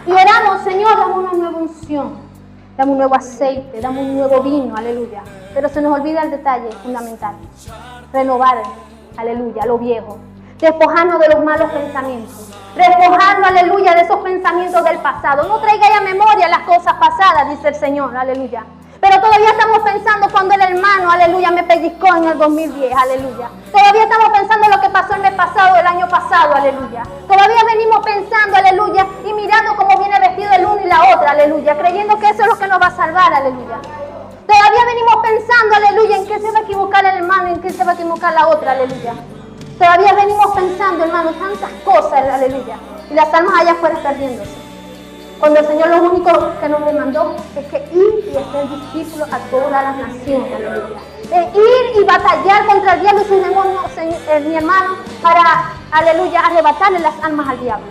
Y oramos, Señor, dame una nueva unción, dame un nuevo aceite, dame un nuevo vino, aleluya. Pero se nos olvida el detalle fundamental, renovar, aleluya, lo viejo. Despojarnos de los malos pensamientos. Despojarnos, aleluya, de esos pensamientos del pasado. No traigáis a memoria las cosas pasadas, dice el Señor, aleluya. Pero todavía estamos pensando cuando el hermano, aleluya, me pellizcó en el 2010, aleluya. Todavía estamos pensando en lo que pasó el mes pasado, el año pasado, aleluya. Todavía venimos pensando, aleluya, y mirando cómo viene vestido el uno y la otra, aleluya, creyendo que eso es lo que nos va a salvar, aleluya. Todavía venimos pensando, aleluya, en qué se va a equivocar el hermano, en qué se va a equivocar la otra, aleluya. Todavía venimos pensando, hermano, tantas cosas, aleluya. Y las almas allá afuera perdiéndose. Cuando el Señor lo único que nos demandó es que ir y hacer discípulos a todas las naciones, aleluya. Ir y batallar contra el diablo y sus demonios, mi hermano, para, aleluya, arrebatarle las almas al diablo.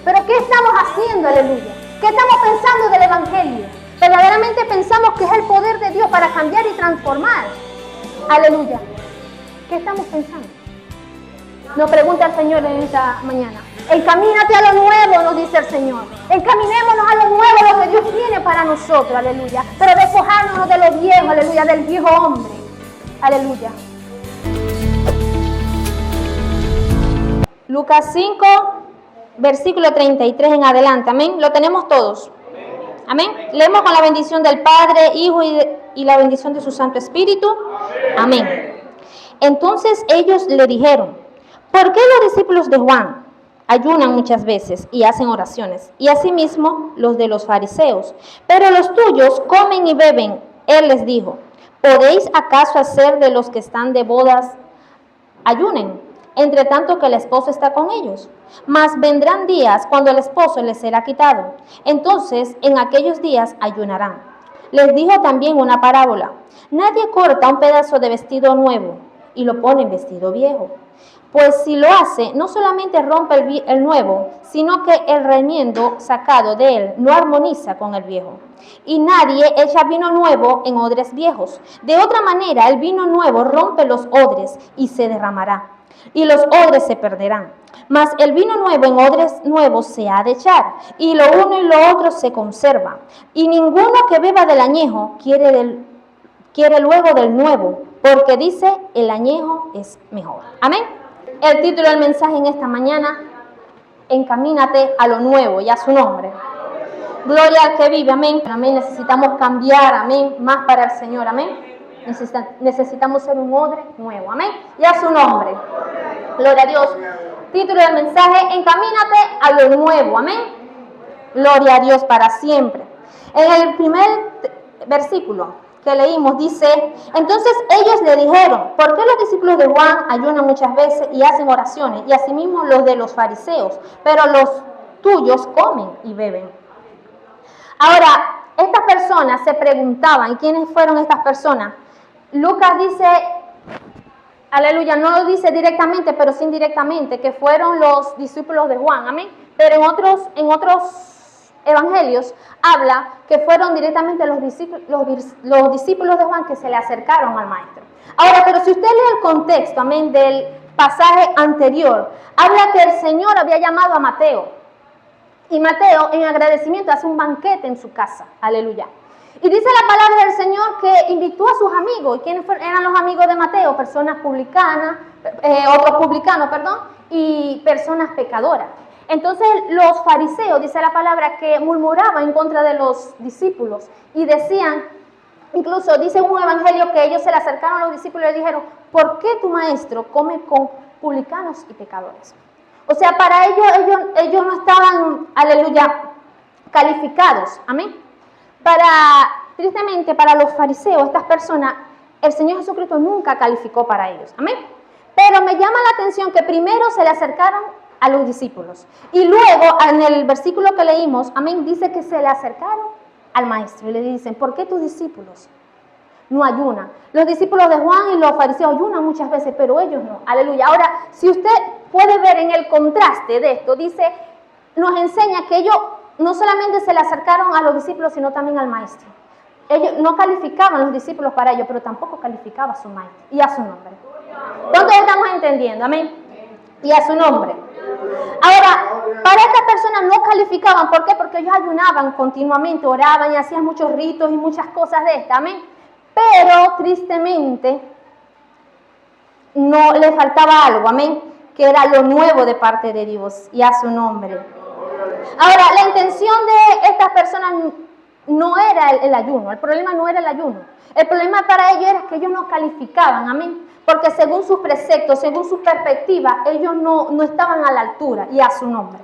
Pero ¿qué estamos haciendo, aleluya? ¿Qué estamos pensando del Evangelio? Verdaderamente pensamos que es el poder de Dios para cambiar y transformar. Aleluya. ¿Qué estamos pensando? Nos pregunta el Señor en esta mañana. Encamínate a lo nuevo, nos dice el Señor. Encaminémonos a lo nuevo, lo que Dios tiene para nosotros, aleluya. Pero despojándonos de lo viejo, aleluya, del viejo hombre. Aleluya. Lucas 5, versículo 33 en adelante. Amén. Lo tenemos todos. Amén. Leemos con la bendición del Padre, Hijo y la bendición de su Santo Espíritu. Amén. Entonces ellos le dijeron: ¿por qué los discípulos de Juan ayunan muchas veces y hacen oraciones, y asimismo los de los fariseos, pero los tuyos comen y beben? Él les dijo: ¿podéis acaso hacer de los que están de bodas ayunen, entre tanto que el esposo está con ellos? Mas vendrán días cuando el esposo les será quitado. Entonces en aquellos días ayunarán. Les dijo también una parábola: nadie corta un pedazo de vestido nuevo y lo pone en vestido viejo. Pues si lo hace, no solamente rompe el nuevo, sino que el remiendo sacado de él no armoniza con el viejo. Y nadie echa vino nuevo en odres viejos. De otra manera, el vino nuevo rompe los odres y se derramará, y los odres se perderán. Mas el vino nuevo en odres nuevos se ha de echar, y lo uno y lo otro se conserva. Y ninguno que beba del añejo quiere luego del nuevo, porque dice: el añejo es mejor. Amén. El título del mensaje en esta mañana: encamínate a lo nuevo y a su nombre. Gloria al que vive, amén. Amén. Necesitamos cambiar, amén, más para el Señor, amén. Necesitamos ser un odre nuevo, amén, y a su nombre. Gloria a Dios. Título del mensaje: encamínate a lo nuevo, amén. Gloria a Dios para siempre. En el primer versículo que leímos dice: entonces ellos le dijeron: ¿por qué los discípulos de Juan ayunan muchas veces y hacen oraciones, y asimismo los de los fariseos, pero los tuyos comen y beben? Ahora, estas personas se preguntaban, ¿y quiénes fueron estas personas? Lucas dice, aleluya, no lo dice directamente, pero sí indirectamente, que fueron los discípulos de Juan, amén. Pero en otros evangelios habla que fueron directamente los discípulos de Juan que se le acercaron al maestro. Ahora, pero si usted lee el contexto, amén, del pasaje anterior, habla que el Señor había llamado a Mateo, y Mateo en agradecimiento hace un banquete en su casa, aleluya. Y dice la palabra del Señor que invitó a sus amigos. ¿Y quiénes eran los amigos de Mateo? Personas publicanas, otros publicanos, y personas pecadoras. Entonces los fariseos, dice la palabra, que murmuraban en contra de los discípulos y decían, incluso dice un evangelio que ellos se le acercaron a los discípulos y le dijeron: ¿por qué tu maestro come con publicanos y pecadores? O sea, para ellos no estaban, aleluya, calificados, amén. Tristemente, para los fariseos, estas personas, el Señor Jesucristo nunca calificó para ellos, amén. Pero me llama la atención que primero se le acercaron a los discípulos, y luego en el versículo que leímos, amén, dice que se le acercaron al maestro y le dicen: ¿por qué tus discípulos no ayunan? Los discípulos de Juan y los fariseos ayunan muchas veces, pero ellos no, aleluya. Ahora, si usted puede ver en el contraste de esto, dice, nos enseña que ellos no solamente se le acercaron a los discípulos, sino también al maestro. Ellos no calificaban los discípulos para ellos, pero tampoco calificaba a su maestro y a su nombre. ¿Cuántos estamos entendiendo? Amén. Y a su nombre. Ahora, para estas personas no calificaban. ¿Por qué? Porque ellos ayunaban continuamente, oraban y hacían muchos ritos y muchas cosas de estas. Amén. Pero, tristemente, no le faltaba algo. Amén. Que era lo nuevo de parte de Dios y a su nombre. Ahora, la intención de estas personas no era el ayuno. El problema no era el ayuno. El problema para ellos era que ellos no calificaban. Amén. Porque según sus preceptos, según su perspectiva, ellos no estaban a la altura y a su nombre.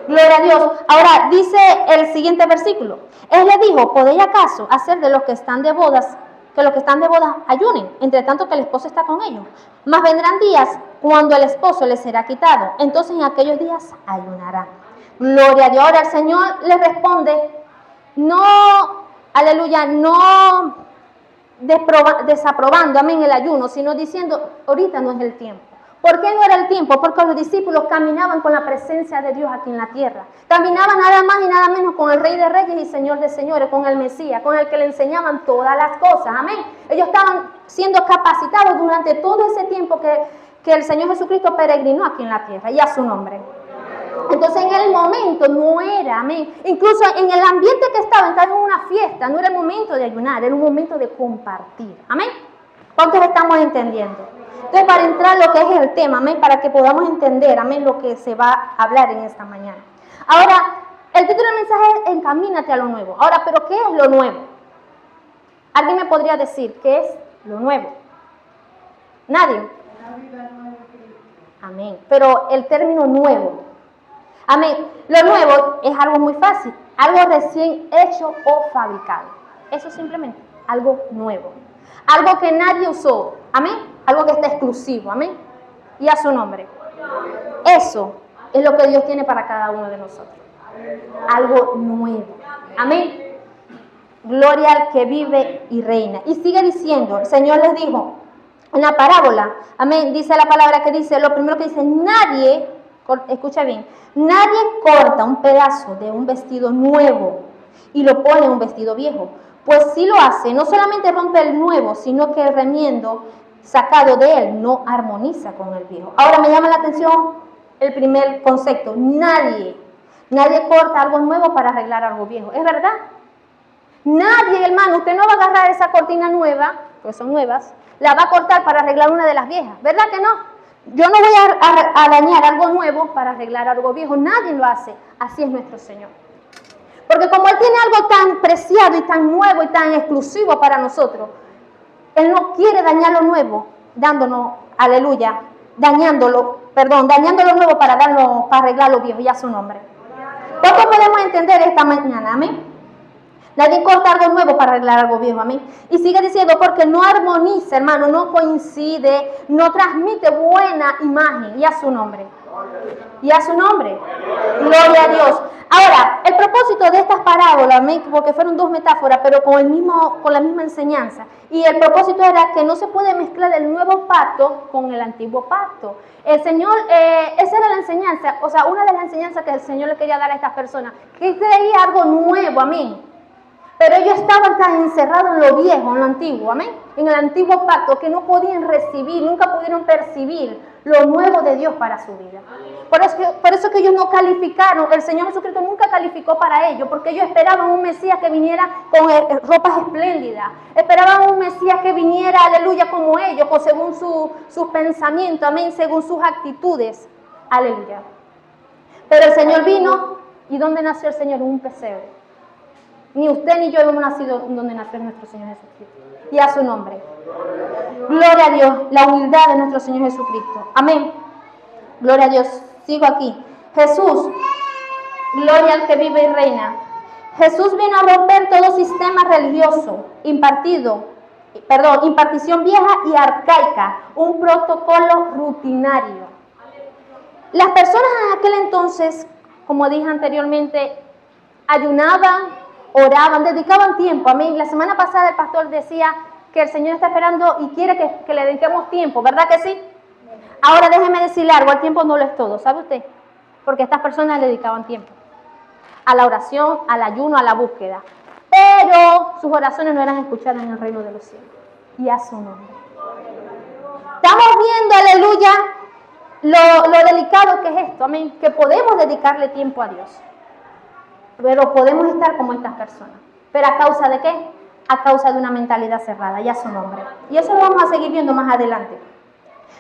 Gloria a Dios. Ahora dice el siguiente versículo. Él le dijo, ¿podéis acaso hacer de los que están de bodas, que los que están de bodas ayunen, entre tanto que el esposo está con ellos? Mas vendrán días cuando el esposo les será quitado. Entonces en aquellos días ayunará. Gloria a Dios. Ahora el Señor le responde, no, aleluya, no desaprobando, amén, el ayuno, sino diciendo, ahorita no es el tiempo. ¿Por qué no era el tiempo? Porque los discípulos caminaban con la presencia de Dios aquí en la tierra. Caminaban nada más y nada menos con el Rey de Reyes y Señor de Señores, con el Mesías, con el que le enseñaban todas las cosas, amén. Ellos estaban siendo capacitados durante todo ese tiempo que el Señor Jesucristo peregrinó aquí en la tierra, y a su nombre. Entonces en el momento no era, amén. Incluso en el ambiente que estaban en una fiesta, no era el momento de ayunar, era un momento de compartir, amén. ¿Cuántos estamos entendiendo? Entonces, para entrar a lo que es el tema, amén, para que podamos entender, amén, lo que se va a hablar en esta mañana. Ahora, el título del mensaje es Encamínate a lo nuevo. Ahora, ¿pero qué es lo nuevo? ¿Alguien me podría decir qué es lo nuevo? ¿Nadie? Amén. Pero el término nuevo, amén, lo nuevo es algo muy fácil, algo recién hecho o fabricado. Eso simplemente, algo nuevo. Algo que nadie usó, amén, algo que está exclusivo, amén, y a su nombre. Eso es lo que Dios tiene para cada uno de nosotros. Algo nuevo, amén. Gloria al que vive y reina. Y sigue diciendo, el Señor les dijo en la parábola, amén, dice la palabra que dice, lo primero que dice, nadie, escucha bien, nadie corta un pedazo de un vestido nuevo y lo pone en un vestido viejo. Pues si lo hace, no solamente rompe el nuevo, sino que el remiendo sacado de él no armoniza con el viejo. Ahora me llama la atención el primer concepto. Nadie corta algo nuevo para arreglar algo viejo. ¿Es verdad? Nadie, hermano, usted no va a agarrar esa cortina nueva, pues son nuevas, la va a cortar para arreglar una de las viejas. ¿Verdad que no? Yo no voy a dañar algo nuevo para arreglar algo viejo. Nadie lo hace. Así es nuestro Señor. Porque como Él tiene algo tan preciado y tan nuevo y tan exclusivo para nosotros, Él no quiere dañar lo nuevo, dándonos, aleluya, dañando lo nuevo para arreglar lo viejo, y a su nombre. ¿Cuánto podemos entender esta mañana? Amén. Nadie corta algo nuevo para arreglar algo viejo, amén. Y sigue diciendo, porque no armoniza, hermano, no coincide, no transmite buena imagen, y a su nombre. Y a su nombre. Gloria a Dios. Ahora, el propósito de estas parábolas, porque fueron dos metáforas, pero con la misma enseñanza. Y el propósito era que no se puede mezclar el nuevo pacto con el antiguo pacto. El Señor, esa era la enseñanza, o sea, una de las enseñanzas que el Señor le quería dar a estas personas, que traía algo nuevo, amén. Pero ellos estaban tan encerrados en lo viejo, en lo antiguo, amén, en el antiguo pacto, que no podían recibir, nunca pudieron percibir lo nuevo de Dios para su vida. Por eso que ellos no calificaron, el Señor Jesucristo nunca calificó para ellos, porque ellos esperaban un Mesías que viniera con ropas espléndidas, esperaban un Mesías que viniera, aleluya, como ellos, según sus pensamientos, amén, según sus actitudes, aleluya. Pero el Señor vino, ¿y dónde nació el Señor? En un pesebre. Ni usted ni yo hemos nacido donde nació nuestro Señor Jesucristo. Y a su nombre. Gloria a Dios, la humildad de nuestro Señor Jesucristo. Amén. Gloria a Dios. Sigo aquí. Jesús, gloria al que vive y reina. Jesús vino a romper todo sistema religioso, impartición vieja y arcaica, un protocolo rutinario. Las personas en aquel entonces, como dije anteriormente, ayunaban, oraban, dedicaban tiempo. Amén. La semana pasada el pastor decía que el Señor está esperando y quiere que le dediquemos tiempo, ¿verdad que sí? Ahora déjeme decirle algo, el tiempo no lo es todo, ¿sabe usted? Porque estas personas le dedicaban tiempo a la oración, al ayuno, a la búsqueda. Pero sus oraciones no eran escuchadas en el reino de los cielos. Y a su nombre. Estamos viendo, aleluya, lo delicado que es esto, amén, que podemos dedicarle tiempo a Dios, pero podemos estar como estas personas. ¿Pero a causa de qué? A causa de una mentalidad cerrada, ya su nombre. Y eso lo vamos a seguir viendo más adelante.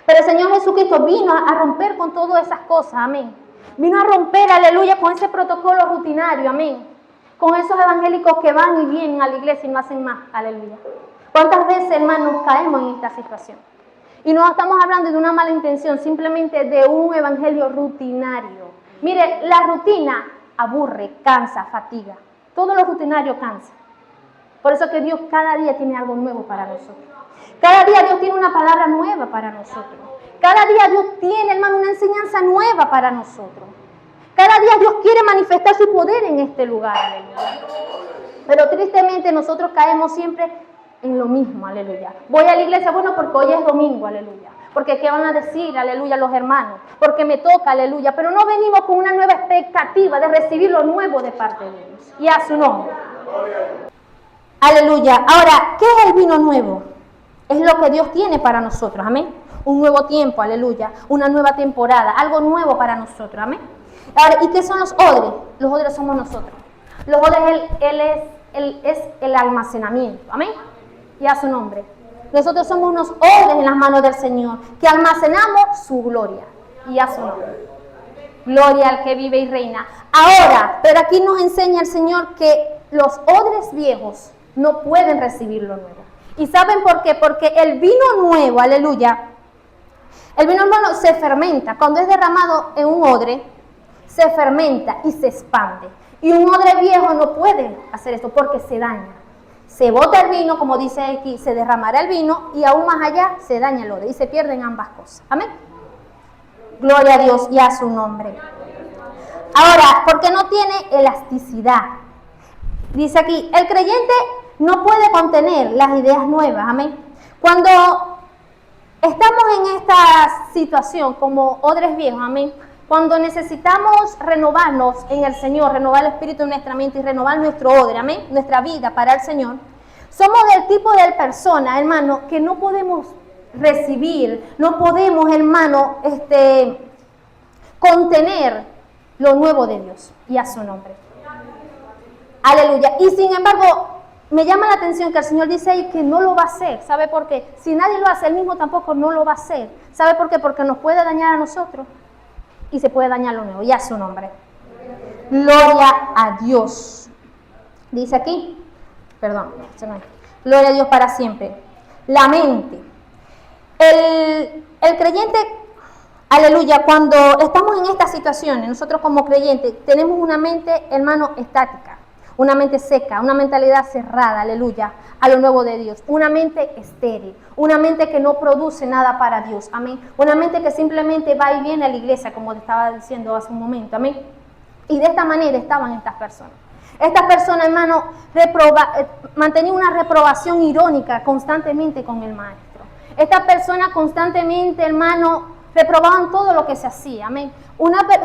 Pero el Señor Jesucristo vino a romper con todas esas cosas, amén. Vino a romper, aleluya, con ese protocolo rutinario, amén. Con esos evangélicos que van y vienen a la iglesia y no hacen más, aleluya. ¿Cuántas veces, hermanos, caemos en esta situación? Y no estamos hablando de una mala intención, simplemente de un evangelio rutinario. Mire, la rutina aburre, cansa, fatiga. Todo lo rutinario cansa. Por eso que Dios cada día tiene algo nuevo para nosotros. Cada día Dios tiene una palabra nueva para nosotros. Cada día Dios tiene, hermano, una enseñanza nueva para nosotros. Cada día Dios quiere manifestar su poder en este lugar, aleluya. Pero tristemente nosotros caemos siempre en lo mismo, aleluya. Voy a la iglesia, bueno, porque hoy es domingo, aleluya. Porque qué van a decir, aleluya, los hermanos. Porque me toca, aleluya. Pero no venimos con una nueva expectativa de recibir lo nuevo de parte de Dios. Y a su nombre. Aleluya. Ahora, ¿qué es el vino nuevo? Es lo que Dios tiene para nosotros, amén. Un nuevo tiempo, aleluya. Una nueva temporada, algo nuevo para nosotros, amén. Ahora, ¿y qué son los odres? Los odres somos nosotros. Los odres, Él es el almacenamiento, amén. Y a su nombre. Nosotros somos unos odres en las manos del Señor, que almacenamos su gloria. Y a su nombre. Gloria al que vive y reina. Ahora, pero aquí nos enseña el Señor que los odres viejos no pueden recibir lo nuevo. ¿Y saben por qué? Porque el vino nuevo, aleluya, el vino nuevo se fermenta. Cuando es derramado en un odre, se fermenta y se expande. Y un odre viejo no puede hacer esto porque se daña. Se bota el vino, como dice aquí, se derramará el vino y aún más allá se daña el odre y se pierden ambas cosas. Amén. Gloria a Dios y a su nombre. Ahora, porque no tiene elasticidad. Dice aquí, el creyente no puede contener las ideas nuevas. Amén. Cuando estamos en esta situación como odres viejos, amén, cuando necesitamos renovarnos en el Señor, renovar el espíritu en nuestra mente y renovar nuestro odre, amén, nuestra vida para el Señor, somos del tipo de persona, hermano, que no podemos recibir, no podemos, hermano, contener lo nuevo de Dios y a su nombre. Aleluya. Y sin embargo, me llama la atención que el Señor dice ahí que no lo va a hacer. ¿Sabe por qué? Si nadie lo hace, Él mismo tampoco no lo va a hacer. ¿Sabe por qué? Porque nos puede dañar a nosotros y se puede dañar lo nuevo, y a su nombre. Gloria a Dios. Dice aquí, perdón, gloria a Dios para siempre. La mente. El creyente, aleluya, cuando estamos en estas situaciones, nosotros como creyentes tenemos una mente, hermano, estática, una mente seca, una mentalidad cerrada, aleluya, a lo nuevo de Dios, una mente estéril, una mente que no produce nada para Dios, amén, una mente que simplemente va y viene a la iglesia, como te estaba diciendo hace un momento, amén, y de esta manera estaban estas personas. Estas personas, hermano, mantenían una reprobación irónica constantemente con el maestro. Estas personas constantemente, hermano, reprobaban todo lo que se hacía, amén.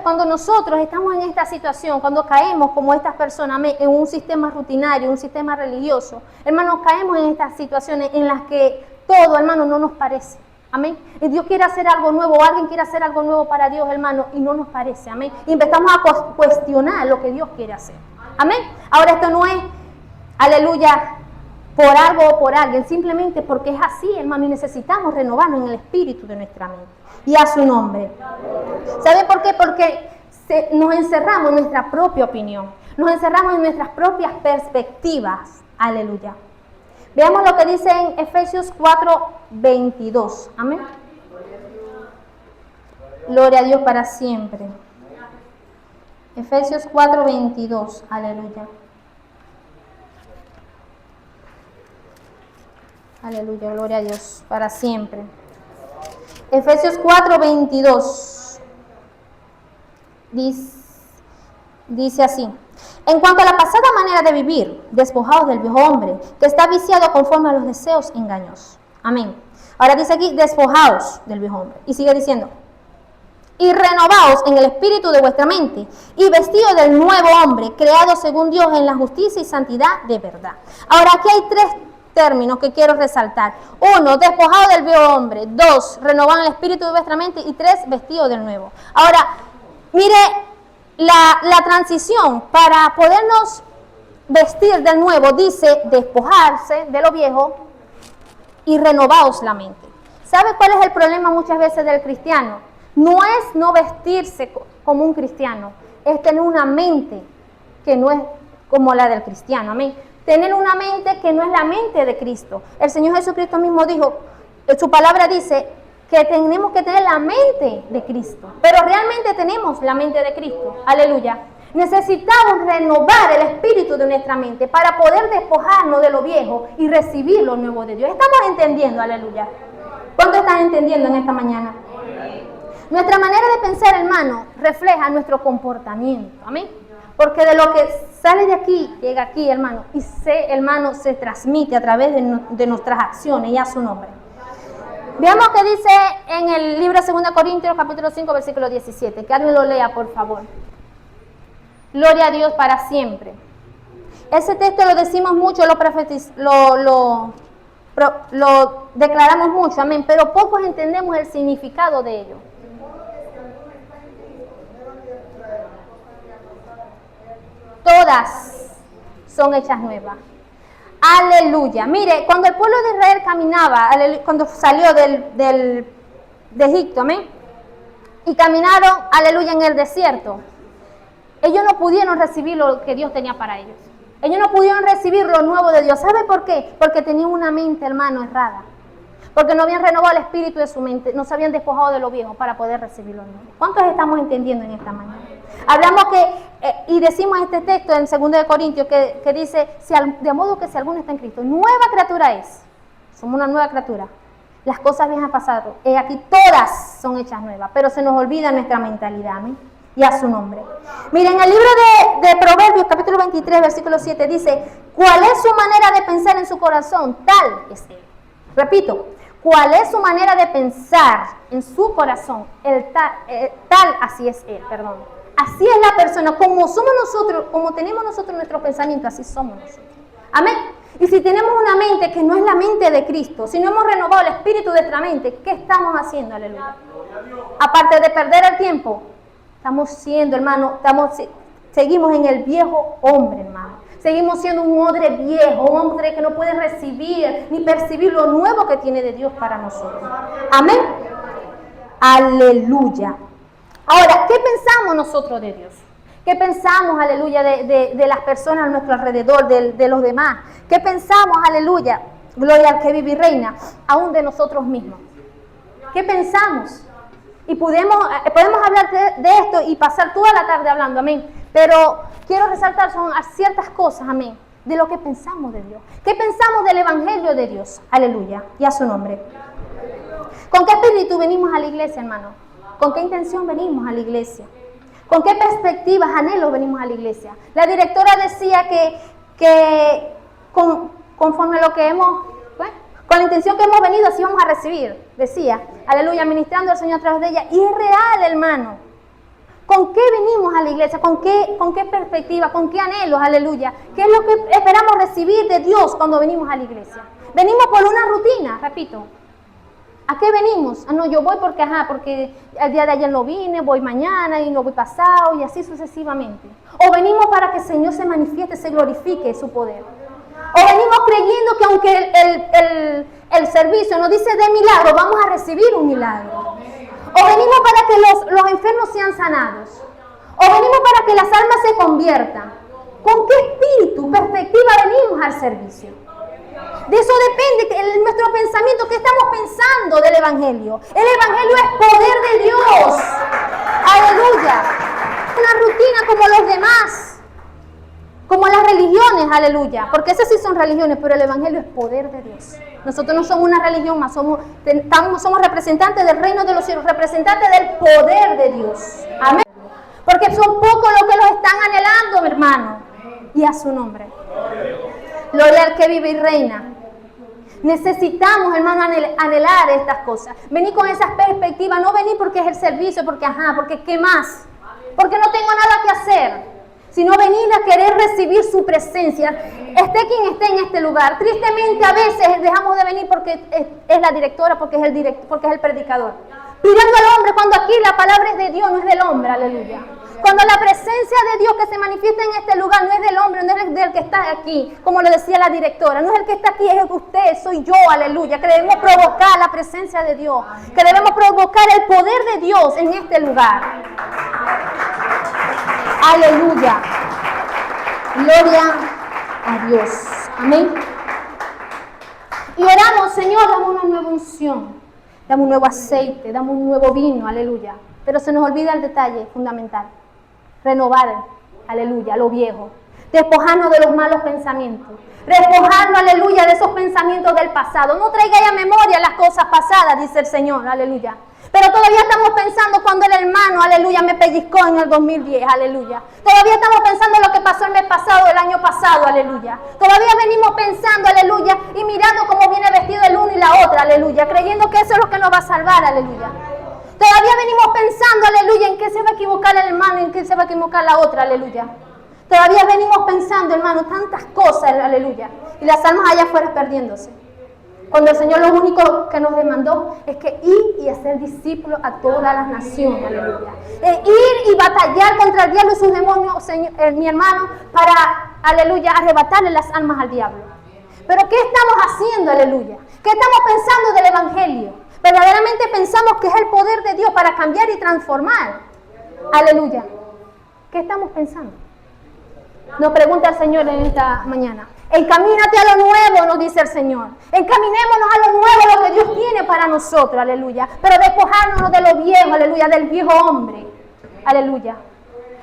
Cuando nosotros estamos en esta situación, cuando caemos como estas personas, amén, en un sistema rutinario, un sistema religioso, hermanos, caemos en estas situaciones en las que todo, hermano, no nos parece, amén. Y Dios quiere hacer algo nuevo, o alguien quiere hacer algo nuevo para Dios, hermano, y no nos parece, amén. Y empezamos a cuestionar lo que Dios quiere hacer, amén. Ahora esto no es, aleluya, por algo o por alguien, simplemente porque es así, hermano, y necesitamos renovarnos en el espíritu de nuestra mente. Y a su nombre. ¿Sabe por qué? Porque nos encerramos en nuestra propia opinión. Nos encerramos en nuestras propias perspectivas. Aleluya. Veamos lo que dice en Efesios 4:22. Amén. Gloria a Dios para siempre. Efesios 4:22. Aleluya. Aleluya, gloria a Dios para siempre. Efesios 4:22 dice así: en cuanto a la pasada manera de vivir, despojados del viejo hombre, que está viciado conforme a los deseos engañosos. Amén. Ahora dice aquí, despojados del viejo hombre. Y sigue diciendo, y renovaos en el espíritu de vuestra mente, y vestidos del nuevo hombre, creado según Dios en la justicia y santidad de verdad. Ahora aquí hay términos que quiero resaltar. 1, despojado del viejo hombre. 2, renovado en el espíritu de vuestra mente. Y 3, vestido del nuevo. Ahora, mire la transición para podernos vestir del nuevo. Dice despojarse de lo viejo y renovaos la mente. ¿Sabe cuál es el problema muchas veces del cristiano? No es no vestirse como un cristiano, es tener una mente que no es como la del cristiano, amén. Tener una mente que no es la mente de Cristo. El Señor Jesucristo mismo dijo, su palabra dice que tenemos que tener la mente de Cristo, pero realmente tenemos la mente de Cristo, aleluya. Necesitamos renovar el espíritu de nuestra mente para poder despojarnos de lo viejo y recibir lo nuevo de Dios. ¿Estamos entendiendo, aleluya? ¿Cuánto están entendiendo en esta mañana? Nuestra manera de pensar, hermano, refleja nuestro comportamiento, amén. Porque de lo que sale de aquí, llega aquí, hermano, y hermano, se transmite a través de nuestras acciones y a su nombre. Veamos qué dice en el libro de 2 Corintios, capítulo 5, versículo 17. Que alguien lo lea, por favor. Gloria a Dios para siempre. Ese texto lo decimos mucho, lo declaramos mucho, amén, pero pocos entendemos el significado de ello. Todas son hechas nuevas. Aleluya. Mire, cuando el pueblo de Israel caminaba, cuando salió de Egipto, amén, y caminaron, aleluya, en el desierto, ellos no pudieron recibir lo que Dios tenía para ellos. Ellos no pudieron recibir lo nuevo de Dios. ¿Sabe por qué? Porque tenían una mente, hermano, errada. Porque no habían renovado el espíritu de su mente, no se habían despojado de lo viejo para poder recibir lo nuevo. ¿Cuántos estamos entendiendo en esta mañana? Hablamos y decimos este texto en 2 Corintios que dice, de modo que si alguno está en Cristo, nueva criatura es. Somos una nueva criatura. Las cosas viejas han pasado. Aquí todas son hechas nuevas, pero se nos olvida nuestra mentalidad, ¿amén? Y a su nombre. Miren, el libro de Proverbios, capítulo 23, versículo 7, dice, ¿cuál es su manera de pensar en su corazón? Tal es él. Repito, ¿cuál es su manera de pensar en su corazón? Tal así es él, perdón. Así es la persona, como somos nosotros, como tenemos nosotros nuestros pensamientos, así somos nosotros. Amén. Y si tenemos una mente que no es la mente de Cristo, si no hemos renovado el espíritu de nuestra mente, ¿qué estamos haciendo? Aleluya. Aparte de perder el tiempo, estamos siendo, hermano, seguimos en el viejo hombre, hermano. Seguimos siendo un hombre viejo, un hombre que no puede recibir ni percibir lo nuevo que tiene de Dios para nosotros. Amén. Aleluya. Ahora, ¿qué pensamos nosotros de Dios? ¿Qué pensamos, aleluya, de las personas a nuestro alrededor, de los demás? ¿Qué pensamos, aleluya, gloria al que vive y reina, aún de nosotros mismos? ¿Qué pensamos? Y podemos hablar de esto y pasar toda la tarde hablando, amén. Pero quiero resaltar son ciertas cosas, amén, de lo que pensamos de Dios. ¿Qué pensamos del evangelio de Dios? Aleluya, y a su nombre. ¿Con qué espíritu venimos a la iglesia, hermano? ¿Con qué intención venimos a la iglesia? ¿Con qué perspectivas, anhelos venimos a la iglesia? La directora decía que conforme a lo que con la intención que hemos venido, así vamos a recibir. Decía, aleluya, ministrando al Señor a través de ella. Y es real, hermano. ¿Con qué venimos a la iglesia? ¿Con qué perspectiva? ¿Con qué anhelos? Aleluya. ¿Qué es lo que esperamos recibir de Dios cuando venimos a la iglesia? Venimos por una rutina, repito. ¿A qué venimos? No, yo voy porque el día de ayer no vine, voy mañana y no voy pasado y así sucesivamente. O venimos para que el Señor se manifieste, se glorifique su poder. O venimos creyendo que aunque el servicio nos dice de milagro, vamos a recibir un milagro. O venimos para que los enfermos sean sanados. O venimos para que las almas se conviertan. ¿Con qué espíritu, perspectiva venimos al servicio? De eso depende nuestro pensamiento, qué estamos pensando del Evangelio. El Evangelio es poder de Dios. Aleluya. Una rutina como los demás, como las religiones, aleluya. Porque esas sí son religiones, pero el Evangelio es poder de Dios. Nosotros no somos una religión más, somos representantes del reino de los cielos, representantes del poder de Dios. Amén. Porque son pocos los que los están anhelando, mi hermano. Y a su nombre. Gloria al que vive y reina. Necesitamos, hermano, anhelar estas cosas. Venir con esas perspectivas, no venir porque es el servicio, porque ¿qué más? Porque no tengo nada que hacer. sino venir a querer recibir su presencia. Esté quien esté en este lugar. Tristemente a veces dejamos de venir porque es la directora, porque es el predicador. Pidiendo al hombre, cuando aquí la palabra es de Dios, no es del hombre, aleluya. Cuando la presencia de Dios que se manifiesta en este lugar no es del hombre, no es del que está aquí, como lo decía la directora, no es el que está aquí, es usted, soy yo, aleluya, que debemos provocar la presencia de Dios, que debemos provocar el poder de Dios en este lugar. Aleluya. Gloria a Dios. Amén. Y oramos, Señor, dame una nueva unción, dame un nuevo aceite, dame un nuevo vino, aleluya. Pero se nos olvida el detalle fundamental. Renovar, aleluya, lo viejo. Despojarnos de los malos pensamientos. Despojarnos, aleluya, de esos pensamientos del pasado. No traigáis a memoria las cosas pasadas, dice el Señor, aleluya. Pero todavía estamos pensando cuando el hermano, aleluya, me pellizcó en el 2010, aleluya. Todavía estamos pensando lo que pasó el mes pasado, el año pasado, aleluya. Todavía venimos pensando, aleluya, y mirando cómo viene vestido el uno y la otra, aleluya, creyendo que eso es lo que nos va a salvar, aleluya. Todavía venimos pensando, aleluya, en qué se va a equivocar el hermano, en qué se va a equivocar la otra, aleluya. Todavía venimos pensando, hermano, tantas cosas, aleluya. Y las almas allá afuera perdiéndose. Cuando el Señor lo único que nos demandó es que ir y hacer discípulos a todas las naciones, aleluya. Ir y batallar contra el diablo y sus demonios, Señor, mi hermano, para, aleluya, arrebatarle las almas al diablo. Pero ¿qué estamos haciendo, aleluya? ¿Qué estamos pensando del evangelio? Verdaderamente pensamos que es el poder de Dios para cambiar y transformar. Aleluya. ¿Qué estamos pensando? Nos pregunta el Señor en esta mañana. Encamínate a lo nuevo, nos dice el Señor. Encaminémonos a lo nuevo, lo que Dios tiene para nosotros, aleluya. Pero despojarnos de lo viejo, aleluya, del viejo hombre. Aleluya.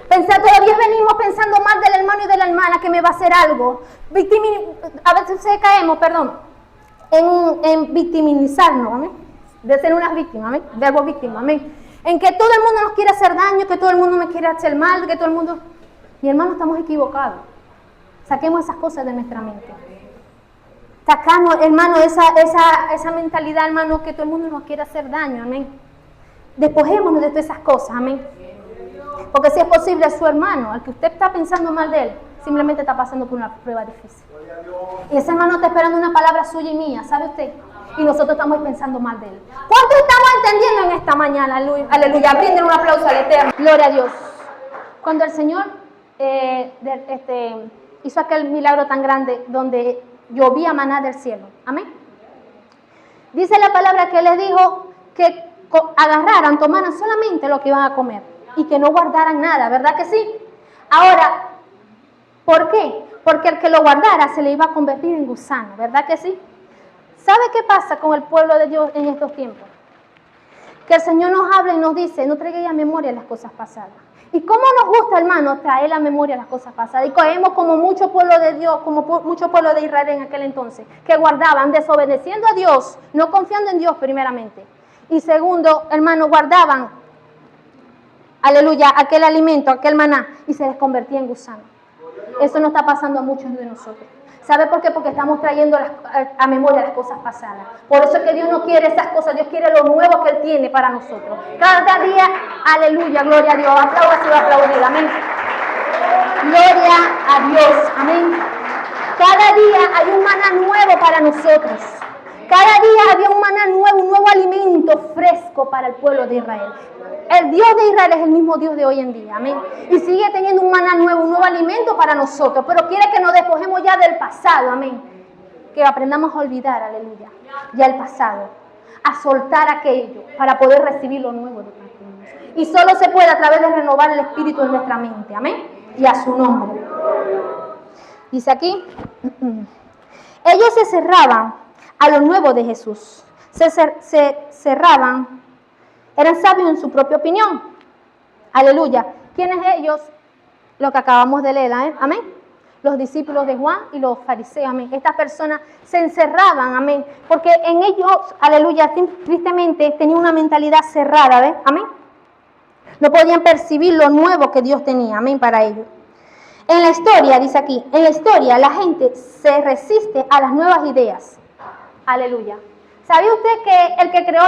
Todavía venimos pensando mal del hermano y de la hermana que me va a hacer algo. A veces caemos, en victimizarnos, amén. De ser unas víctimas, amén. Verbo víctima, amén. En que todo el mundo nos quiere hacer daño, que todo el mundo me quiere hacer mal, que todo el mundo... Mi hermano, estamos equivocados. Saquemos esas cosas de nuestra mente. Sacamos, hermano, esa mentalidad, hermano, que todo el mundo nos quiere hacer daño, amén. Despojémonos de todas esas cosas, amén. Porque si es posible, su hermano, al que usted está pensando mal de él, simplemente está pasando por una prueba difícil. Y ese hermano está esperando una palabra suya y mía, ¿sabe usted? Y nosotros estamos pensando mal de él. ¿Cuánto estamos entendiendo en esta mañana? Aleluya. Brinden un aplauso al Eterno. Gloria a Dios. Cuando el Señor hizo aquel milagro tan grande donde llovía maná del cielo. Amén. Dice la palabra que les dijo que agarraran, tomaran solamente lo que iban a comer y que no guardaran nada, ¿verdad que sí? Ahora, ¿por qué? Porque el que lo guardara se le iba a convertir en gusano, ¿verdad que sí? ¿Sabe qué pasa con el pueblo de Dios en estos tiempos? Que el Señor nos habla y nos dice, no traigáis a memoria las cosas pasadas. ¿Y cómo nos gusta, hermano, traer a memoria las cosas pasadas? Y cogemos como mucho pueblo de Dios, como mucho pueblo de Israel en aquel entonces, que guardaban, desobedeciendo a Dios, no confiando en Dios primeramente. Y segundo, hermano, guardaban, aleluya, aquel alimento, aquel maná, y se les convertía en gusano. Eso nos está pasando a muchos de nosotros. ¿Sabe por qué? Porque estamos trayendo a memoria las cosas pasadas. Por eso es que Dios no quiere esas cosas, Dios quiere lo nuevo que Él tiene para nosotros. Cada día, aleluya, gloria a Dios. Aplauda si va a aplaudir, amén. Gloria a Dios, amén. Cada día hay un maná nuevo para nosotros. Cada día había un maná nuevo, un nuevo alimento fresco para el pueblo de Israel. El Dios de Israel es el mismo Dios de hoy en día, amén. Y sigue teniendo un maná nuevo, un nuevo alimento para nosotros, pero quiere que nos despojemos ya del pasado, amén. Que aprendamos a olvidar, aleluya, ya el pasado, a soltar aquello para poder recibir lo nuevo de parte de Dios. Y solo se puede a través de renovar el espíritu en nuestra mente, amén. Y a su nombre. Dice aquí, ellos se cerraban a lo nuevo de Jesús. Se cerraban. Eran sabios en su propia opinión. Aleluya. ¿Quiénes ellos? Lo que acabamos de leer, ¿eh? Amén. Los discípulos de Juan y los fariseos, amén. Estas personas se encerraban, amén. Porque en ellos, aleluya, tristemente tenían una mentalidad cerrada, ¿ves? Amén. No podían percibir lo nuevo que Dios tenía, amén, para ellos. En la historia, dice aquí, en la historia la gente se resiste a las nuevas ideas. Aleluya. ¿Sabía usted que el que creó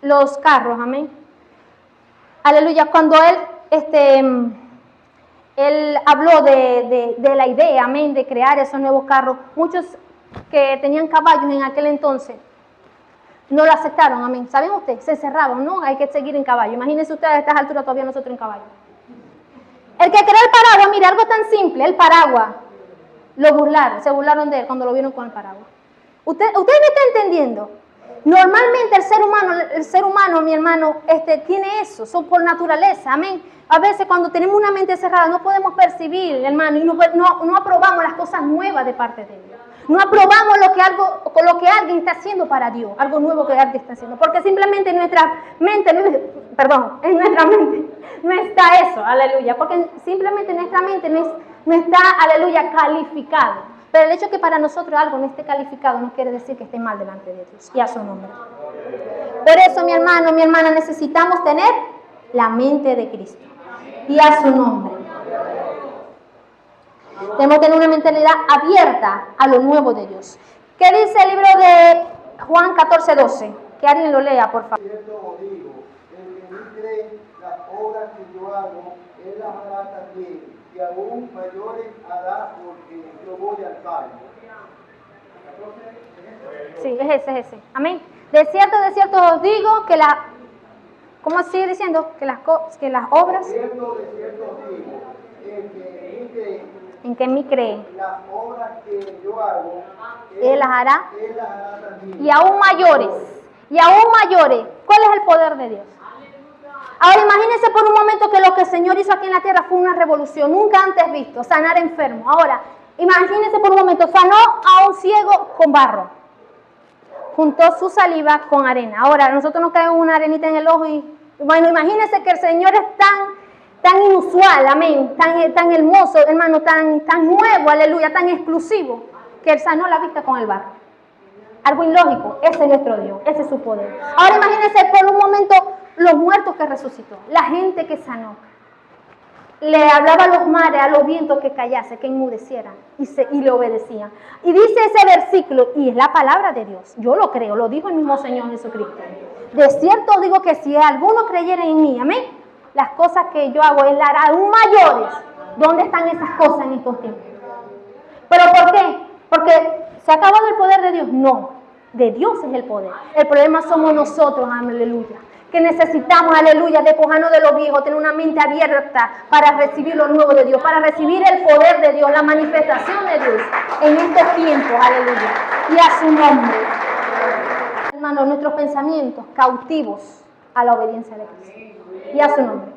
los carros, amén? Aleluya, cuando él él habló de la idea, amén, de crear esos nuevos carros. Muchos que tenían caballos en aquel entonces no lo aceptaron, amén. ¿Saben ustedes? Se encerraban, no, hay que seguir en caballo. Imagínense ustedes a estas alturas todavía nosotros en caballo. El que creó el paraguas, mire, algo tan simple, el paraguas, lo burlaron, se burlaron de él cuando lo vieron con el paraguas. ¿Usted me está entendiendo? Normalmente el ser humano, mi hermano, tiene eso, son por naturaleza, amén. A veces cuando tenemos una mente cerrada no podemos percibir, hermano, y no aprobamos las cosas nuevas de parte de Dios. No aprobamos lo que alguien está haciendo para Dios, algo nuevo que alguien está haciendo, porque simplemente en nuestra mente no está eso, aleluya, porque simplemente en nuestra mente no está, aleluya, calificado. Pero el hecho de que para nosotros algo no esté calificado no quiere decir que esté mal delante de Dios y a su nombre. Por eso, mi hermano, mi hermana, necesitamos tener la mente de Cristo y a su nombre. Tenemos que tener una mentalidad abierta a lo nuevo de Dios. ¿Qué dice el libro de Juan 14:12? Que alguien lo lea, por favor. Cierto os digo, el que no cree las obras que yo hago, él las hará también, y aún mayores hará, porque yo voy al Padre. Sí, es ese. Amén. De cierto os digo que ¿cómo sigue diciendo? Que las obras. De cierto os digo, el que no cree En que en mí creen. las obras que yo hago, Él las hará. también. Y aún mayores. ¿Cuál es el poder de Dios? Ahora imagínense por un momento que lo que el Señor hizo aquí en la tierra fue una revolución, nunca antes visto, sanar enfermos. Ahora, imagínense por un momento, sanó a un ciego con barro. Juntó su saliva con arena. Ahora, nosotros nos caemos una arenita en el ojo y, bueno, imagínense que el Señor es tan inusual, amén, tan hermoso, hermano, tan nuevo, aleluya, tan exclusivo, que Él sanó la vista con el barro. Algo ilógico, ese es nuestro Dios, ese es su poder. Ahora imagínense por un momento los muertos que resucitó, la gente que sanó. Le hablaba a los mares, a los vientos que callase, que enmudecieran y le obedecían. Y dice ese versículo, y es la palabra de Dios, yo lo creo, lo dijo el mismo Señor Jesucristo. De cierto digo que si alguno creyera en mí, amén, las cosas que yo hago, Él hará aún mayores. ¿Dónde están esas cosas en estos tiempos? ¿Pero por qué? Porque ¿se ha acabado el poder de Dios? No, de Dios es el poder. El problema somos nosotros, aleluya, que necesitamos, aleluya, despojarnos de lo viejo, tener una mente abierta para recibir lo nuevo de Dios, para recibir el poder de Dios, la manifestación de Dios en estos tiempos, aleluya, y a su nombre. Hermanos, nuestros pensamientos cautivos a la obediencia de Cristo y a su nombre.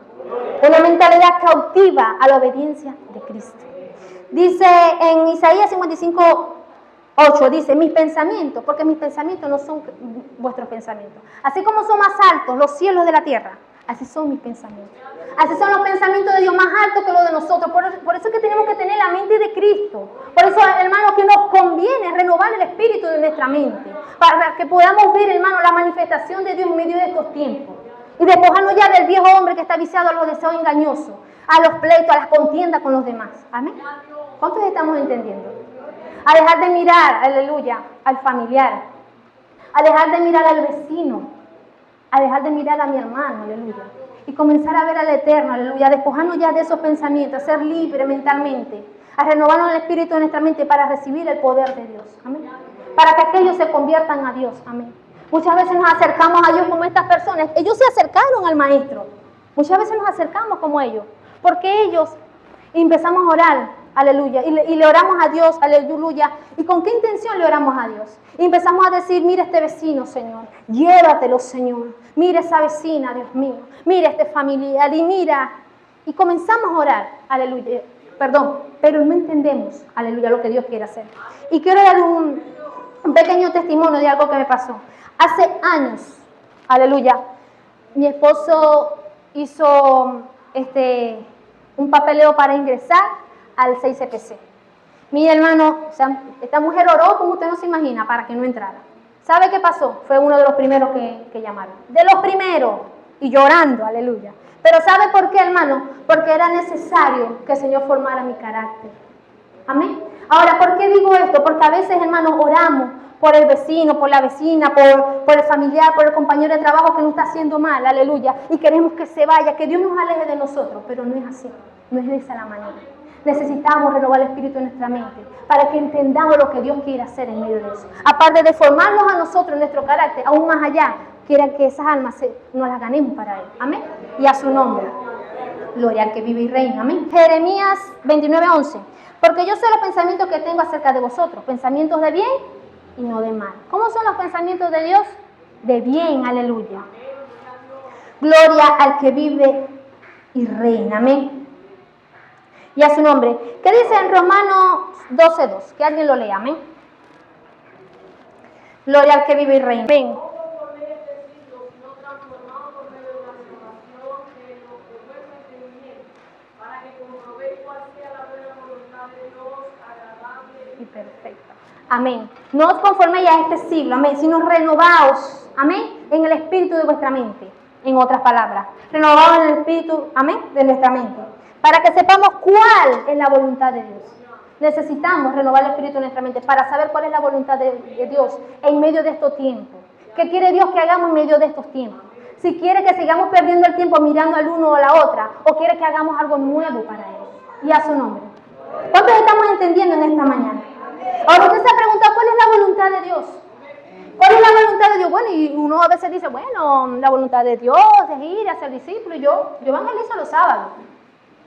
Una mentalidad cautiva a la obediencia de Cristo. Dice en Isaías 55:8, dice, mis pensamientos, porque mis pensamientos no son vuestros pensamientos. Así como son más altos los cielos de la tierra, así son mis pensamientos. Así son los pensamientos de Dios más altos que los de nosotros. Por eso es que tenemos que tener la mente de Cristo. Por eso, hermano, que nos conviene renovar el espíritu de nuestra mente, para que podamos ver, hermano, la manifestación de Dios en medio de estos tiempos. Y despojarnos ya del viejo hombre que está viciado a los deseos engañosos, a los pleitos, a las contiendas con los demás. Amén. ¿Cuántos estamos entendiendo? A dejar de mirar, aleluya, al familiar, a dejar de mirar al vecino, a dejar de mirar a mi hermano, aleluya, y comenzar a ver al Eterno, aleluya, a despojarnos ya de esos pensamientos, a ser libres mentalmente, a renovarnos el espíritu de nuestra mente para recibir el poder de Dios, amén, para que aquellos se conviertan a Dios, amén. Muchas veces nos acercamos a Dios como estas personas, ellos se acercaron al Maestro, muchas veces nos acercamos como ellos, porque ellos empezamos a orar, aleluya, y le oramos a Dios, aleluya. ¿Y con qué intención le oramos a Dios? Y empezamos a decir, mira este vecino, Señor, llévatelo, Señor, mira esa vecina, Dios mío, mira este familiar, y mira, y comenzamos a orar, aleluya, pero no entendemos, aleluya, lo que Dios quiere hacer. Y quiero dar un pequeño testimonio de algo que me pasó. Hace años, aleluya, mi esposo hizo un papeleo para ingresar al 6CPC. Mi hermano, o sea, esta mujer oró como usted no se imagina para que no entrara. ¿Sabe qué pasó? Fue uno de los primeros que llamaron. De los primeros. Y llorando, aleluya. Pero ¿sabe por qué, hermano? Porque era necesario que el Señor formara mi carácter. Amén. Ahora, ¿por qué digo esto? Porque a veces, hermanos, oramos por el vecino, por la vecina, por el familiar, por el compañero de trabajo que nos está haciendo mal, aleluya. Y queremos que se vaya, que Dios nos aleje de nosotros, pero no es así. No es esa la manera. Necesitamos renovar el espíritu en nuestra mente para que entendamos lo que Dios quiere hacer en medio de eso. Aparte de formarnos a nosotros en nuestro carácter, aún más allá, quiera que esas almas nos las ganemos para Él. Amén. Y a su nombre. Gloria al que vive y reina. Amén. Jeremías 29:11. Porque yo sé los pensamientos que tengo acerca de vosotros, pensamientos de bien y no de mal. ¿Cómo son los pensamientos de Dios? De bien, aleluya. Gloria al que vive y reina. Amén. Y a su nombre. ¿Qué dice en Romanos 12:2? Que alguien lo lea. Amén. Gloria al que vive y reina. Amén. Y perfecta. Amén. No os conforméis a este siglo, amén, sino renovaos, amén, en el espíritu de vuestra mente. En otras palabras, renovaos en el espíritu, amén, de nuestra mente, para que sepamos cuál es la voluntad de Dios. Necesitamos renovar el espíritu de nuestra mente para saber cuál es la voluntad de Dios en medio de estos tiempos. ¿Qué quiere Dios que hagamos en medio de estos tiempos? Si quiere que sigamos perdiendo el tiempo mirando al uno o a la otra, o quiere que hagamos algo nuevo para Él. Y a su nombre. ¿Cuántos estamos entendiendo en esta mañana? Ahora usted se pregunta, ¿cuál es la voluntad de Dios? ¿Cuál es la voluntad de Dios? Bueno, y uno a veces dice, bueno, la voluntad de Dios es ir a ser discípulo, y yo evangelizo los sábados.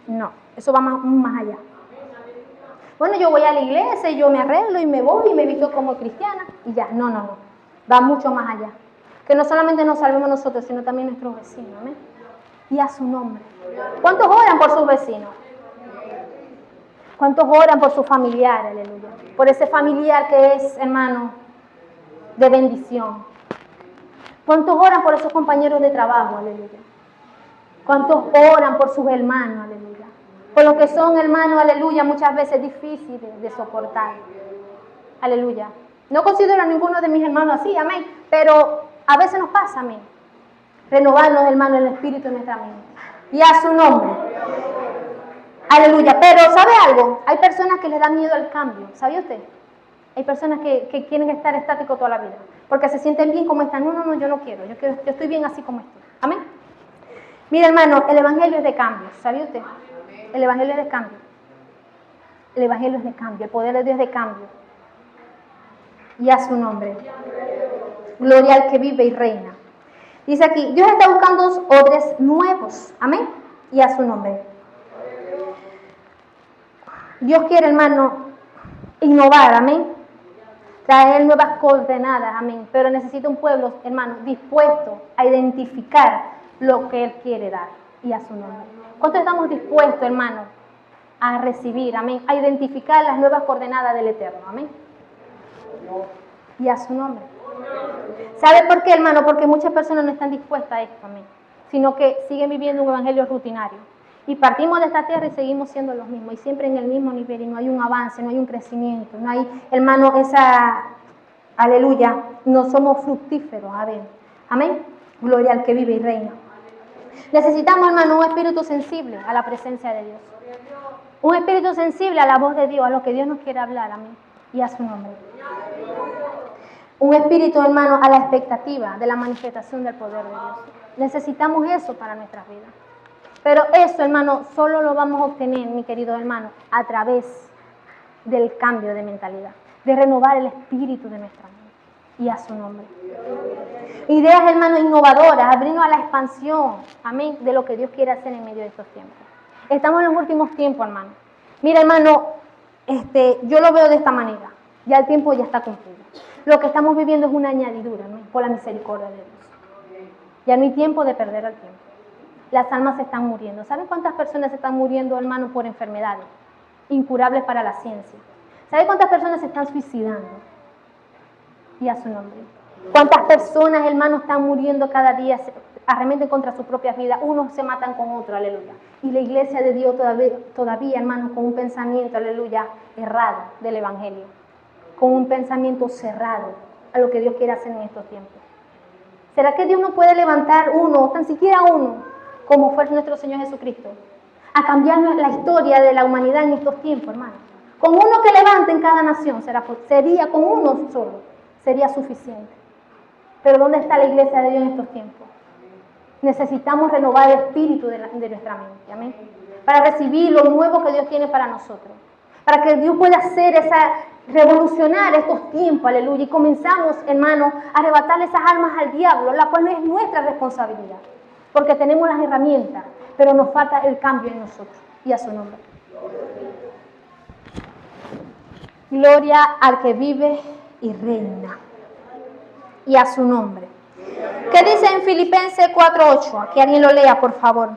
No, eso va más allá. Bueno, yo voy a la iglesia y yo me arreglo y me voy y me visto como cristiana y ya. No. Va mucho más allá. Que no solamente nos salvemos nosotros, sino también nuestros vecinos. ¿Amén? Y a su nombre. ¿Cuántos oran por sus vecinos? ¿Cuántos oran por su familiar? Aleluya. Por ese familiar que es, hermano, de bendición. ¿Cuántos oran por esos compañeros de trabajo? Aleluya. ¿Cuántos oran por sus hermanos? Aleluya. Por lo que son, hermanos, aleluya, muchas veces difíciles de soportar. Aleluya. No considero a ninguno de mis hermanos así, amén. Pero a veces nos pasa, amén. Renovarnos, hermano, el espíritu en nuestra mente. Y a su nombre. Aleluya. Pero, ¿sabe algo? Hay personas que les da miedo al cambio. ¿Sabía usted? Hay personas que quieren estar estáticos toda la vida. Porque se sienten bien como están. No, yo no quiero. Yo estoy bien así como estoy. Amén. Mira, hermano, el evangelio es de cambio. ¿Sabía usted? El evangelio es de cambio. El evangelio es de cambio. El poder de Dios es de cambio. Y a su nombre. Gloria al que vive y reina. Dice aquí, Dios está buscando odres nuevos. Amén. Y a su nombre. Dios quiere, hermano, innovar. Amén. Traer nuevas coordenadas. Amén. Pero necesita un pueblo, hermano, dispuesto a identificar lo que Él quiere dar. Y a su nombre. ¿Cuántos estamos dispuestos, hermano, a recibir, amén, a identificar las nuevas coordenadas del Eterno, amén? Y a su nombre. ¿Sabe por qué, hermano? Porque muchas personas no están dispuestas a esto, amén, sino que siguen viviendo un evangelio rutinario. Y partimos de esta tierra y seguimos siendo los mismos, y siempre en el mismo nivel, y no hay un avance, no hay un crecimiento, no hay, hermano, aleluya, no somos fructíferos, a ver, amén, gloria al que vive y reina. Necesitamos, hermano, un espíritu sensible a la presencia de Dios. Un espíritu sensible a la voz de Dios, a lo que Dios nos quiere hablar, amén. Y a su nombre. Un espíritu, hermano, a la expectativa de la manifestación del poder de Dios. Necesitamos eso para nuestras vidas. Pero eso, hermano, solo lo vamos a obtener, mi querido hermano, a través del cambio de mentalidad, de renovar el espíritu de nuestra mente. Y a su nombre. Ideas, hermano, innovadoras, abrirnos a la expansión, amén, de lo que Dios quiere hacer en medio de estos tiempos. Estamos en los últimos tiempos, hermano. Mira, hermano, yo lo veo de esta manera. Ya el tiempo ya está cumplido. Lo que estamos viviendo es una añadidura, ¿no? Por la misericordia de Dios. Ya no hay tiempo de perder el tiempo. Las almas se están muriendo. ¿Saben cuántas personas se están muriendo, hermano, por enfermedades incurables para la ciencia? ¿Saben cuántas personas se están suicidando? Y a su nombre. ¿Cuántas personas, hermanos, están muriendo cada día, arremeten contra sus propias vidas? Unos se matan con otros, aleluya. Y la iglesia de Dios todavía, hermanos, con un pensamiento, aleluya, errado del evangelio. Con un pensamiento cerrado a lo que Dios quiere hacer en estos tiempos. ¿Será que Dios no puede levantar uno, tan siquiera uno, como fue nuestro Señor Jesucristo, a cambiar la historia de la humanidad en estos tiempos, hermano? Con uno que levante en cada nación, sería con uno solo, sería suficiente. Pero ¿dónde está la iglesia de Dios en estos tiempos? necesitamos renovar el espíritu de nuestra mente, amén, para recibir lo nuevo que Dios tiene para nosotros, para que Dios pueda hacer revolucionar estos tiempos, aleluya, y comenzamos, hermano, a arrebatarle esas armas al diablo, la cual no es nuestra responsabilidad, porque tenemos las herramientas, pero nos falta el cambio en nosotros, y a su nombre. Gloria al que vive y reina, y a su nombre. ¿Qué dice en Filipenses 4:8? Que alguien lo lea, por favor.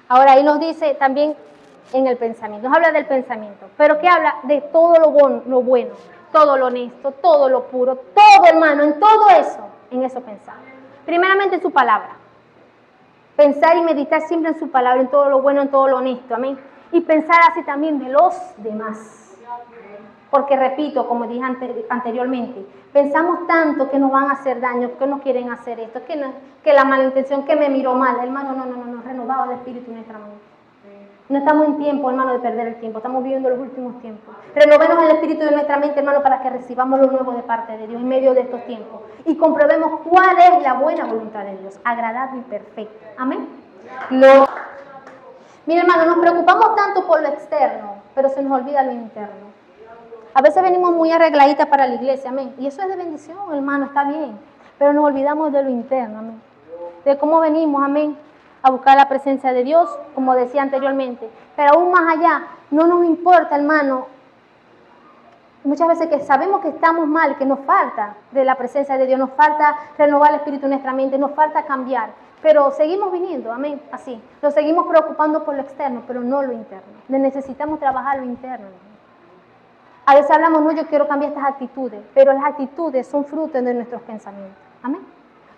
Ahora ahí nos dice también en el pensamiento, nos habla del pensamiento, pero ¿qué habla? De todo lo bueno, todo lo honesto, todo lo puro, todo, hermano, en todo eso, en eso pensar. Primeramente en su palabra. Pensar y meditar siempre en su palabra, en todo lo bueno, en todo lo honesto, amén. Y pensar así también de los demás. Porque repito, como dije anteriormente, pensamos tanto que nos van a hacer daño, que nos quieren hacer esto, que la mala intención, que me miró mal. Hermano, no, renovado el espíritu en nuestra mente. No estamos en tiempo, hermano, de perder el tiempo, estamos viviendo los últimos tiempos. Renovemos el espíritu de nuestra mente, hermano, para que recibamos lo nuevo de parte de Dios en medio de estos tiempos. Y comprobemos cuál es la buena voluntad de Dios, agradable y perfecta. Amén. Mira, hermano, nos preocupamos tanto por lo externo, pero se nos olvida lo interno. A veces venimos muy arregladitas para la iglesia, amén. Y eso es de bendición, hermano, está bien. Pero nos olvidamos de lo interno, amén. De cómo venimos, amén, a buscar la presencia de Dios, como decía anteriormente. Pero aún más allá, no nos importa, hermano. Muchas veces que sabemos que estamos mal, que nos falta de la presencia de Dios, nos falta renovar el espíritu en nuestra mente, nos falta cambiar. Pero seguimos viniendo, amén, así. Nos seguimos preocupando por lo externo, pero no lo interno. Necesitamos trabajar lo interno, hermano. A veces hablamos, no, yo quiero cambiar estas actitudes, pero las actitudes son fruto de nuestros pensamientos. Amén.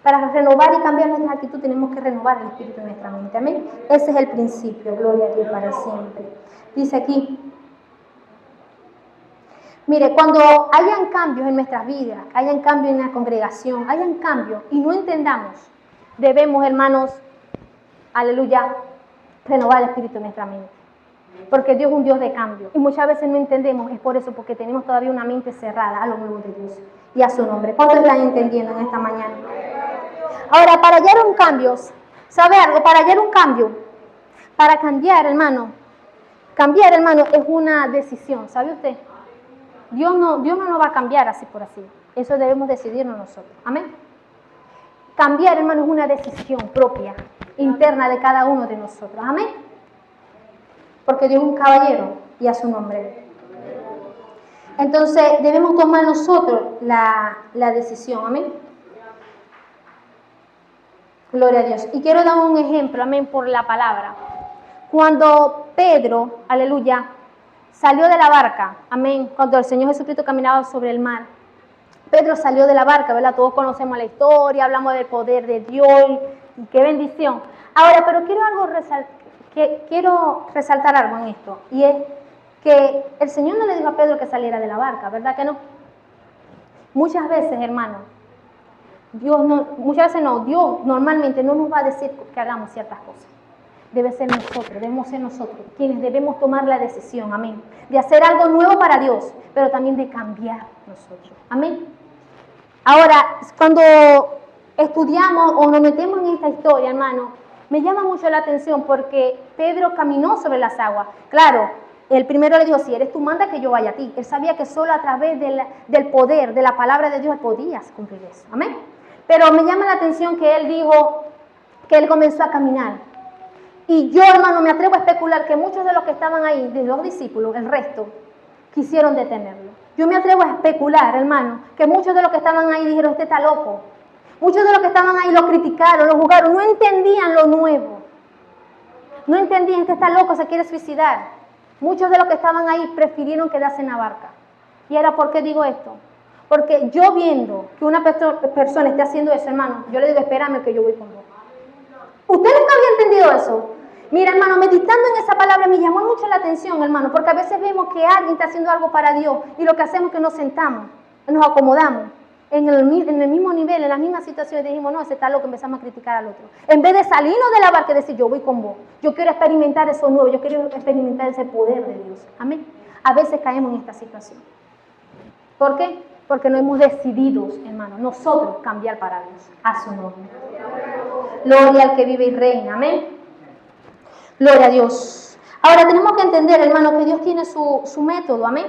Para renovar y cambiar nuestras actitudes tenemos que renovar el espíritu de nuestra mente. Amén. Ese es el principio, gloria a Dios para siempre. Dice aquí, mire, cuando hayan cambios en nuestras vidas, hayan cambios en la congregación, hayan cambios y no entendamos, debemos, hermanos, aleluya, renovar el espíritu de nuestra mente. Porque Dios es un Dios de cambio. Y muchas veces no entendemos, es por eso, porque tenemos todavía una mente cerrada a lo nuevo de Dios y a su nombre. ¿Cuántos están entendiendo en esta mañana? Ahora, para hallar un cambio, ¿sabe algo? Para hallar un cambio, para cambiar, hermano, es una decisión, ¿sabe usted? Dios no nos va a cambiar así por así. Eso debemos decidirnos nosotros. Amén. Cambiar, hermano, es una decisión propia, interna de cada uno de nosotros. Amén. Porque Dios es un caballero y a su nombre. Entonces debemos tomar nosotros la decisión, amén. Gloria a Dios. Y quiero dar un ejemplo, amén, por la palabra. Cuando Pedro, aleluya, salió de la barca, amén, cuando el Señor Jesucristo caminaba sobre el mar, Pedro salió de la barca, ¿verdad? Todos conocemos la historia, hablamos del poder de Dios y qué bendición. Ahora, pero quiero resaltar algo en esto, y es que el Señor no le dijo a Pedro que saliera de la barca, ¿verdad que no? Muchas veces, hermano, Dios normalmente no nos va a decir que hagamos ciertas cosas. Debemos ser nosotros quienes debemos tomar la decisión, amén, de hacer algo nuevo para Dios, pero también de cambiar nosotros, amén. Ahora, cuando estudiamos o nos metemos en esta historia, hermano, me llama mucho la atención porque Pedro caminó sobre las aguas. Claro, el primero le dijo, si eres tú, manda que yo vaya a ti. Él sabía que solo a través del poder, de la palabra de Dios, podías cumplir eso. Amén. Pero me llama la atención que él dijo que él comenzó a caminar. Y yo, hermano, me atrevo a especular que muchos de los que estaban ahí, de los discípulos, el resto, quisieron detenerlo. Yo me atrevo a especular, hermano, que muchos de los que estaban ahí dijeron, este está loco. Muchos de los que estaban ahí lo criticaron, lo juzgaron, no entendían lo nuevo. No entendían, este está loco, se quiere suicidar. Muchos de los que estaban ahí prefirieron quedarse en la barca. ¿Y ahora por qué digo esto? Porque yo viendo que una persona esté haciendo eso, hermano, yo le digo, espérame que yo voy con vos. ¿Usted nunca había entendido eso? Mira, hermano, meditando en esa palabra me llamó mucho la atención, hermano, porque a veces vemos que alguien está haciendo algo para Dios y lo que hacemos es que nos sentamos, nos acomodamos. en el mismo nivel, en las mismas situaciones, dijimos, no, ese está loco, empezamos a criticar al otro. En vez de salirnos de la barca y decir, yo voy con vos, yo quiero experimentar eso nuevo, yo quiero experimentar ese poder de Dios. Amén. A veces caemos en esta situación. ¿Por qué? Porque no hemos decidido, hermano, nosotros cambiar para Dios, a su nombre. Gloria al que vive y reina, amén. Gloria a Dios. Ahora tenemos que entender, hermano, que Dios tiene su método, amén.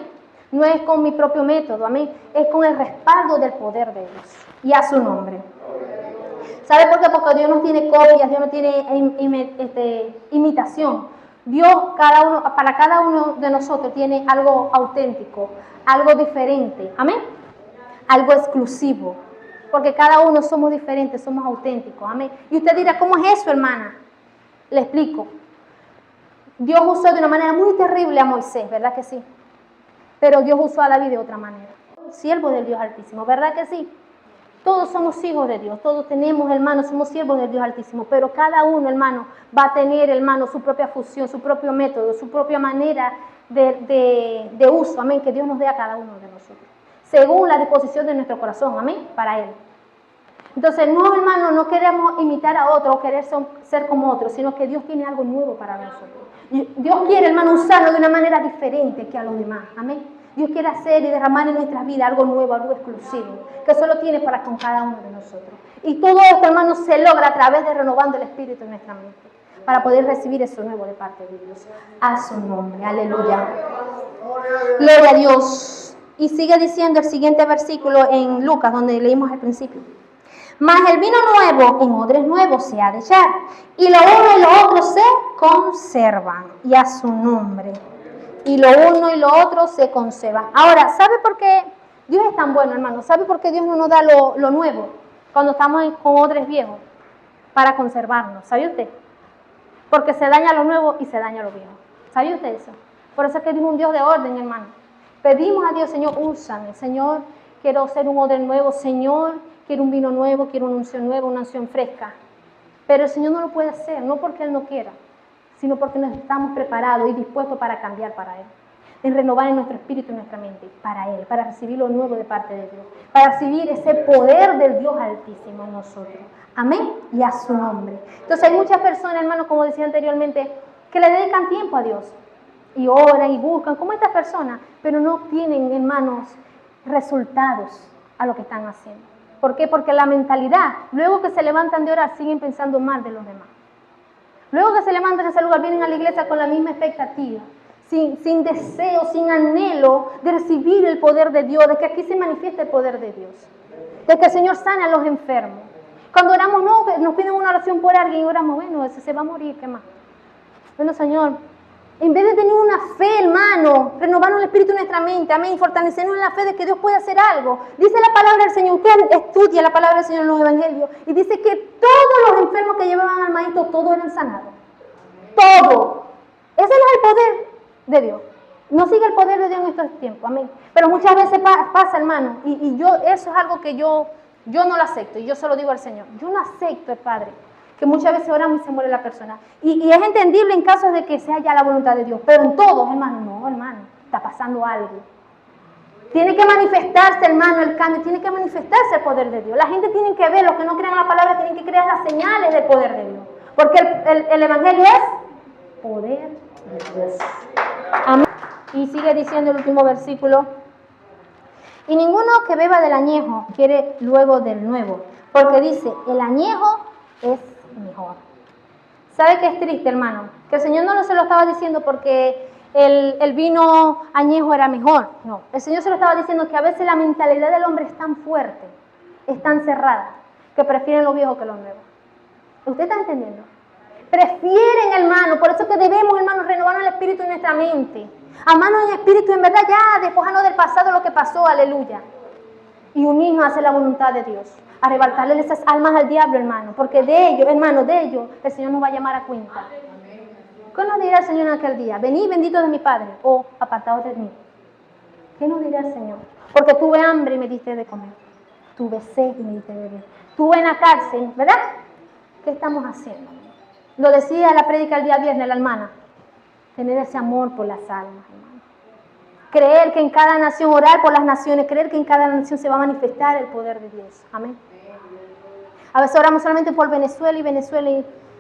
No es con mi propio método, amén. Es con el respaldo del poder de Dios y a su nombre. ¿Sabe por qué? Porque Dios no tiene copias, Dios no tiene imitación. Dios, para cada uno de nosotros tiene algo auténtico, algo diferente, amén. Algo exclusivo, porque cada uno somos diferentes, somos auténticos, amén. Y usted dirá, ¿cómo es eso, hermana? Le explico. Dios usó de una manera muy terrible a Moisés, ¿verdad que sí? Pero Dios usó a David de otra manera. Siervo del Dios Altísimo, ¿verdad que sí? Todos somos hijos de Dios, todos tenemos, hermanos, somos siervos del Dios Altísimo, pero cada uno, hermano, va a tener, hermano, su propia función, su propio método, su propia manera de uso, amén, que Dios nos dé a cada uno de nosotros, según la disposición de nuestro corazón, amén, para Él. Entonces, no, hermano, no queremos imitar a otro o querer ser como otro, sino que Dios tiene algo nuevo para nosotros. Dios quiere, hermano, usarnos de una manera diferente que a los demás, amén. Dios quiere hacer y derramar en nuestras vidas algo nuevo, algo exclusivo, que solo tiene para con cada uno de nosotros. Y todo esto, hermano, se logra a través de renovando el espíritu en nuestra mente, para poder recibir eso nuevo de parte de Dios. A su nombre, aleluya. Gloria a Dios. Y sigue diciendo el siguiente versículo en Lucas, donde leímos al principio. Mas el vino nuevo en odres nuevos se ha de echar, y lo uno y lo otro se conservan, y a su nombre. Y lo uno y lo otro se conservan. Ahora, ¿sabe por qué Dios es tan bueno, hermano? ¿Sabe por qué Dios no nos da lo nuevo cuando estamos con odres viejos? Para conservarnos, ¿sabe usted? Porque se daña lo nuevo y se daña lo viejo. ¿Sabe usted eso? Por eso es que Dios es un Dios de orden, hermano. Pedimos a Dios, Señor, úsame. Señor, quiero ser un odre nuevo. Señor, quiero un vino nuevo, quiero una unción nueva, una unción fresca. Pero el Señor no lo puede hacer, no porque Él no quiera, sino porque nos estamos preparados y dispuestos para cambiar para Él, en renovar en nuestro espíritu y nuestra mente, para Él, para recibir lo nuevo de parte de Dios, para recibir ese poder del Dios Altísimo en nosotros. Amén, y a su nombre. Entonces hay muchas personas, hermanos, como decía anteriormente, que le dedican tiempo a Dios, y oran y buscan, como estas personas, pero no tienen, hermanos, resultados a lo que están haciendo. ¿Por qué? Porque la mentalidad, luego que se levantan de orar, siguen pensando mal de los demás. Luego que se levantan de ese lugar, vienen a la iglesia con la misma expectativa, sin deseo, sin anhelo de recibir el poder de Dios, de que aquí se manifieste el poder de Dios, de que el Señor sana a los enfermos. Cuando oramos, no, nos piden una oración por alguien y oramos, bueno, ese se va a morir, ¿qué más? Bueno, Señor, en vez de tener una fe, hermano, renovarnos el espíritu en nuestra mente, amén, y fortalecernos en la fe de que Dios puede hacer algo. Dice la palabra del Señor, usted estudia la palabra del Señor en los evangelios, y dice que todos los enfermos que llevaban al maestro, todos eran sanados. Todo. Ese no es el poder de Dios. No sigue el poder de Dios en estos tiempos, amén. Pero muchas veces pasa, hermano, y yo, eso es algo que yo no lo acepto, y yo se lo digo al Señor. Yo no acepto, Padre, que muchas veces oramos y se muere la persona. Y es entendible en casos de que sea ya la voluntad de Dios, pero en todos, hermano, no, hermano, está pasando algo. Tiene que manifestarse, hermano, el cambio, tiene que manifestarse el poder de Dios. La gente tiene que ver, los que no creen en la palabra tienen que creer las señales del poder de Dios. Porque el evangelio es poder de Dios. Amén. Y sigue diciendo el último versículo. Y ninguno que beba del añejo quiere luego del nuevo, porque dice, el añejo es mejor. ¿Sabe qué es triste, hermano? Que el Señor no se lo estaba diciendo porque el vino añejo era mejor. No, el Señor se lo estaba diciendo que a veces la mentalidad del hombre es tan fuerte, es tan cerrada, que prefieren lo viejo que lo nuevo. ¿Usted está entendiendo? Prefieren, hermano, por eso que debemos, hermano, renovar el espíritu en nuestra mente. Amarnos en espíritu, en verdad, ya despojarnos del pasado lo que pasó, aleluya. Y unirnos a hacer la voluntad de Dios. Arrebatarle esas almas al diablo, hermano, porque de ellos, hermano, de ellos, el Señor nos va a llamar a cuenta. ¿Qué nos dirá el Señor en aquel día? Vení, bendito de mi Padre, o apartados de mí. ¿Qué nos dirá el Señor? Porque tuve hambre y me diste de comer. Tuve sed y me diste de beber. Tuve en la cárcel, ¿verdad? ¿Qué estamos haciendo? Lo decía la prédica el día viernes, la hermana. Tener ese amor por las almas, hermano. Creer que en cada nación, orar por las naciones, creer que en cada nación se va a manifestar el poder de Dios. Amén. A veces oramos solamente por Venezuela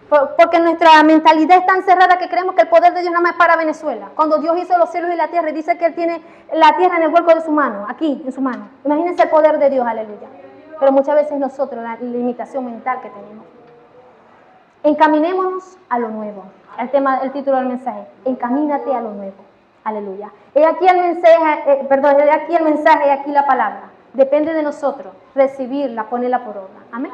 porque nuestra mentalidad es tan cerrada que creemos que el poder de Dios nada más es para Venezuela. Cuando Dios hizo los cielos y la tierra y dice que Él tiene la tierra en el hueco de su mano, aquí, en su mano. Imagínense el poder de Dios, aleluya. Pero muchas veces nosotros, la limitación mental que tenemos. Encaminémonos a lo nuevo. El título del mensaje, encamínate a lo nuevo. Aleluya. He aquí el mensaje, he aquí la palabra. Depende de nosotros recibirla, ponerla por obra. Amén.